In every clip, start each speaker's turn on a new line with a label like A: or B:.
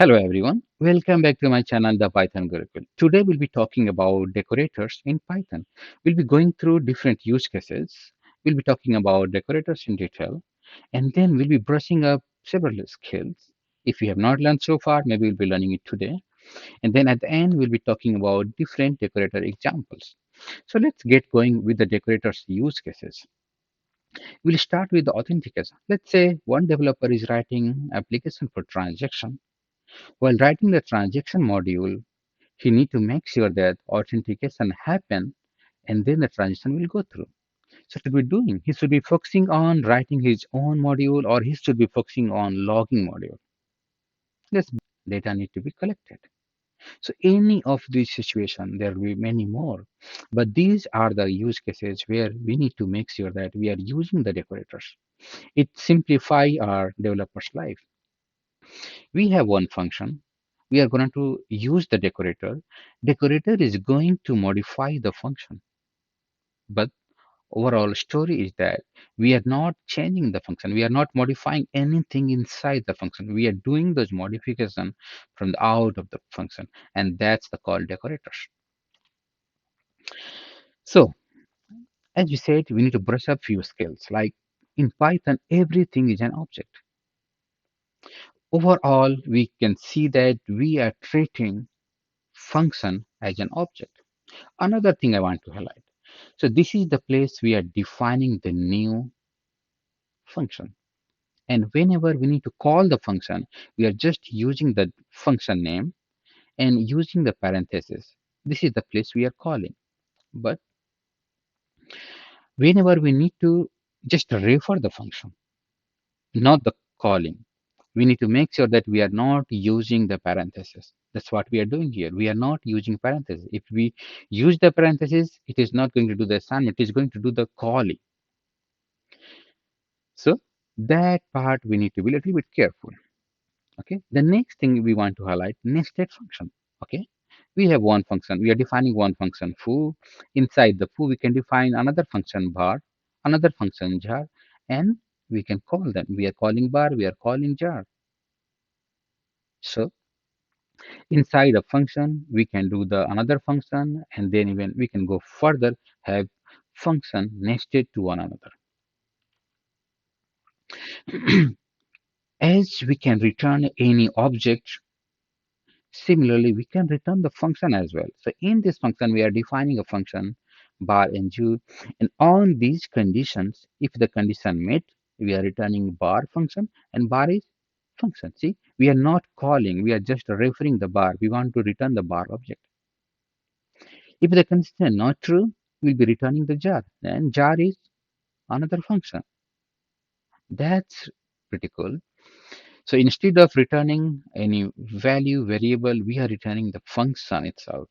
A: Hello everyone, welcome back to my channel The Python Gurukul. Today we'll be talking about decorators in Python. We'll be going through different use cases. We'll be talking about decorators in detail and then we'll be brushing up several skills. If you have not learned so far, maybe we'll be learning it today. And then at the end, we'll be talking about different decorator examples. So let's get going with the decorators use cases. We'll start with the authentication. Let's say one developer is writing application for transaction. While writing the transaction module, he need to make sure that authentication happen and then the transaction will go through. So what should be doing? He should be focusing on writing his own module or he should be focusing on logging module. This data need to be collected. So any of these situation, there will be many more. But these are the use cases where we need to make sure that we are using the decorators. It simplify our developers' life. We have one function. We are going to use the decorator. Decorator is going to modify the function. But overall story is that we are not changing the function. We are not modifying anything inside the function. We are doing those modification from the out of the function. And that's the called decorators. So as we said, we need to brush up few skills. Like in Python, everything is an object. Overall, we can see that we are treating function as an object. Another thing I want to highlight. So this is the place we are defining the new function. And whenever we need to call the function, we are just using the function name and using the parenthesis. This is the place we are calling. But whenever we need to just refer the function, not the calling, we need to make sure that we are not using the parenthesis. That's what we are doing here. We are not using parenthesis. If we use the parenthesis, it is not going to do the assignment. It is going to do the calling. So that part we need to be a little bit careful. Okay. The next thing we want to highlight nested function. Okay. We have one function. We are defining one function foo. Inside the foo, we can define another function bar, another function jar, and we can call them. We are calling bar. We are calling jar. So inside a function, we can do the another function, and then even we can go further, have function nested to one another. As we can return any object, similarly, we can return the function as well. So in this function, we are defining a function bar and ju, and on these conditions, if the condition met, we are returning bar function, and bar is function. See, we are not calling, we are just referring the bar. We want to return the bar object. If the condition is not true, we'll be returning the jar. Then jar is another function. That's pretty cool. So instead of returning any value variable, we are returning the function itself.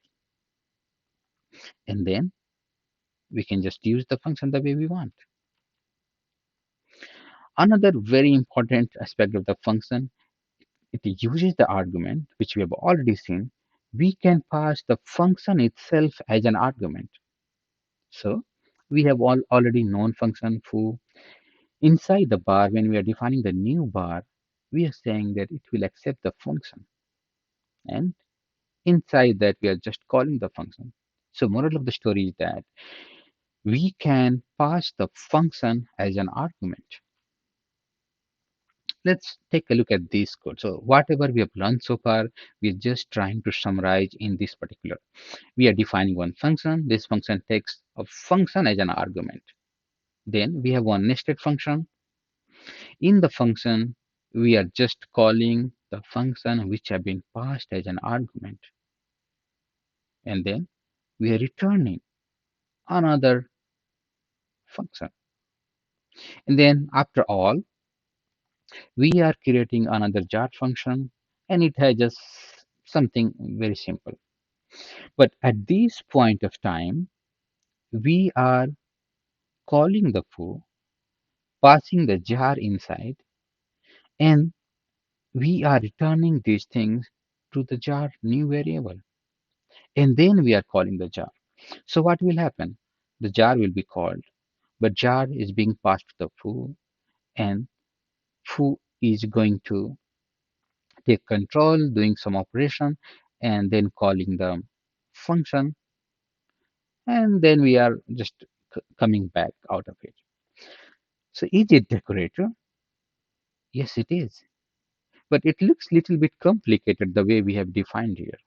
A: And then we can just use the function the way we want. Another very important aspect of the function, it uses the argument, which we have already seen. We can pass the function itself as an argument. So we have already known function foo. Inside the bar, when we are defining the new bar, we are saying that it will accept the function. And inside that, we are just calling the function. So moral of the story is that we can pass the function as an argument. Let's take a look at this code. So whatever we have learned so far, we're just trying to summarize in this particular. We are defining one function. This function takes a function as an argument. Then we have one nested function. In the function, we are just calling the function which have been passed as an argument. And then we are returning another function. And then after all, we are creating another jar function and it has just something very simple. But at this point of time, we are calling the foo, passing the jar inside, and we are returning these things to the jar new variable. And then we are calling the jar. So what will happen? The jar will be called, but jar is being passed to the foo, and foo is going to take control, doing some operation, and then calling the function, and then we are just coming back out of it. So is it decorator? Yes, it is. But it looks little bit complicated the way we have defined here.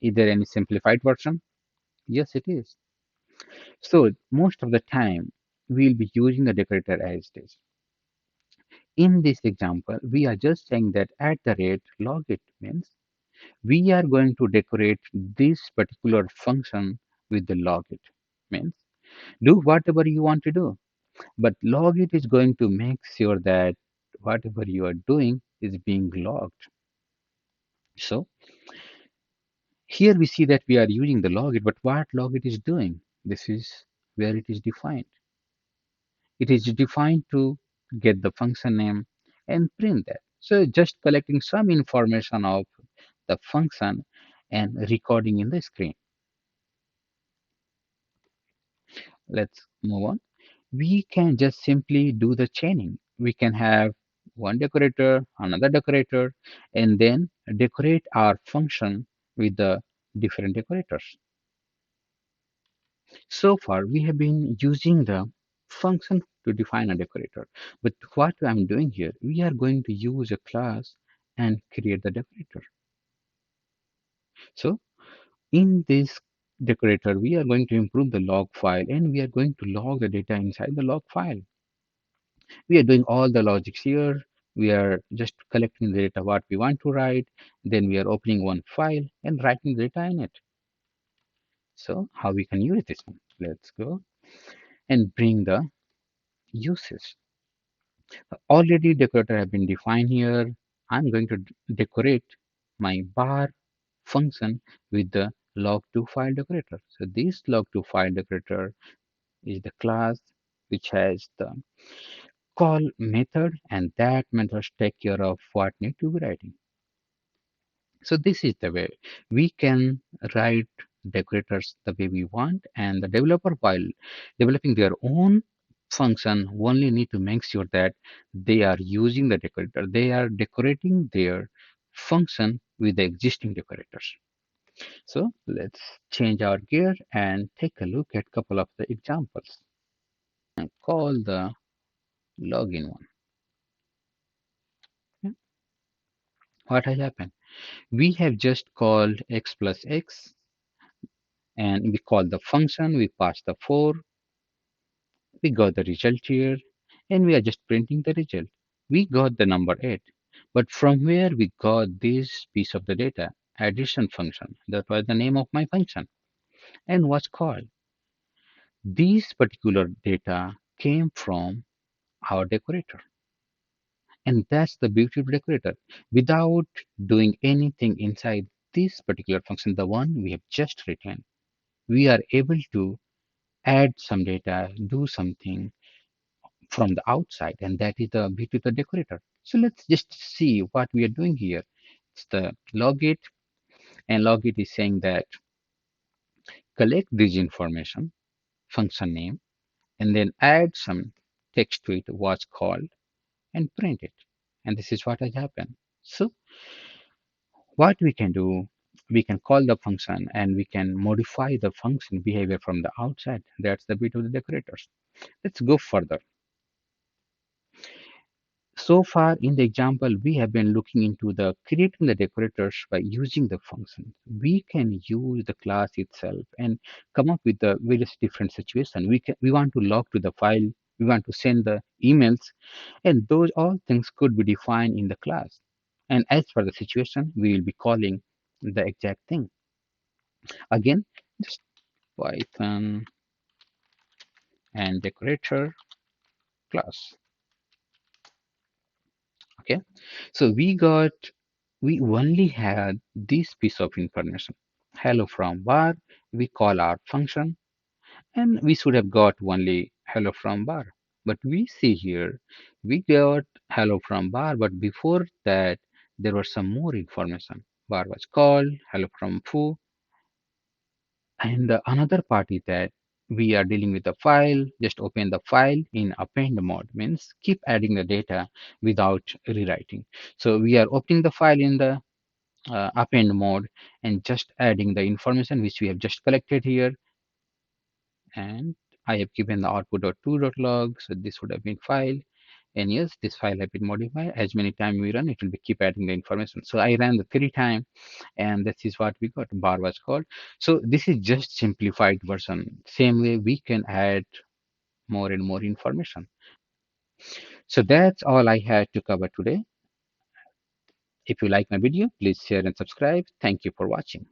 A: Is there any simplified version? Yes, it is. So most of the time, we'll be using the decorator as this. In this example, we are just saying that at the rate logit means we are going to decorate this particular function with the logit. Means do whatever you want to do, but logit is going to make sure that whatever you are doing is being logged. So here we see that we are using the logit, but what logit is doing? This is where it is defined. It is defined to get the function name and print that. So just collecting some information of the function and recording in the screen. Let's move on. We can just simply do the chaining. We can have one decorator, another decorator, and then decorate our function with the different decorators. So far, we have been using the function to define a decorator. But what I'm doing here, we are going to use a class and create the decorator. So in this decorator, we are going to improve the log file and we are going to log the data inside the log file. We are doing all the logics here. We are just collecting the data what we want to write. Then we are opening one file and writing the data in it. So how we can use this one? Let's go and bring the uses. Already decorator have been defined here. I'm going to decorate my bar function with the log2 file decorator. So this log2 file decorator is the class which has the call method, and that method take care of what need to be writing. So this is the way we can write decorators the way we want, and the developer while developing their own function only need to make sure that they are using the decorator. They are decorating their function with the existing decorators. So let's change our gear and take a look at couple of the examples and call the login one. Yeah. What has happened? We have just called x plus x and we call the function, we pass the 4, we got the result here, and we are just printing the result. We got the number 8, but from where we got this piece of the data? Addition function. That was the name of my function and was called. This particular data came from our decorator. And that's the beauty of decorator. Without doing anything inside this particular function, the one we have just written, we are able to add some data, do something from the outside, and that is the beauty of the decorator. So let's just see what we are doing here. It's the logit, and logit is saying that collect this information, function name, and then add some text to it, what's called, and print it. And this is what has happened. So what we can do, we can call the function and we can modify the function behavior from the outside. That's the beauty of the decorators. Let's go further. So far in the example, we have been looking into the creating the decorators by using the function. We can use the class itself and come up with the various different situations. We want to log to the file, we want to send the emails, and those all things could be defined in the class. And as for the situation, we will be calling the exact thing. Again, just Python and decorator class. Okay, so we only had this piece of information. Hello from bar, we call our function, and we should have got only hello from bar. But we see here, we got hello from bar, but before that, there was some more information. Bar was called, hello from foo, and the another part is that we are dealing with the file, just open the file in append mode, means keep adding the data without rewriting. So we are opening the file in the append mode and just adding the information which we have just collected here. And I have given the output.2.log, so this would have been file. And yes, this file have been modified. As many times we run, it will be keep adding the information. So I ran the 3 times, and this is what we got. Bar was called. So this is just simplified version. Same way we can add more and more information. So that's all I had to cover today. If you like my video, please share and subscribe. Thank you for watching.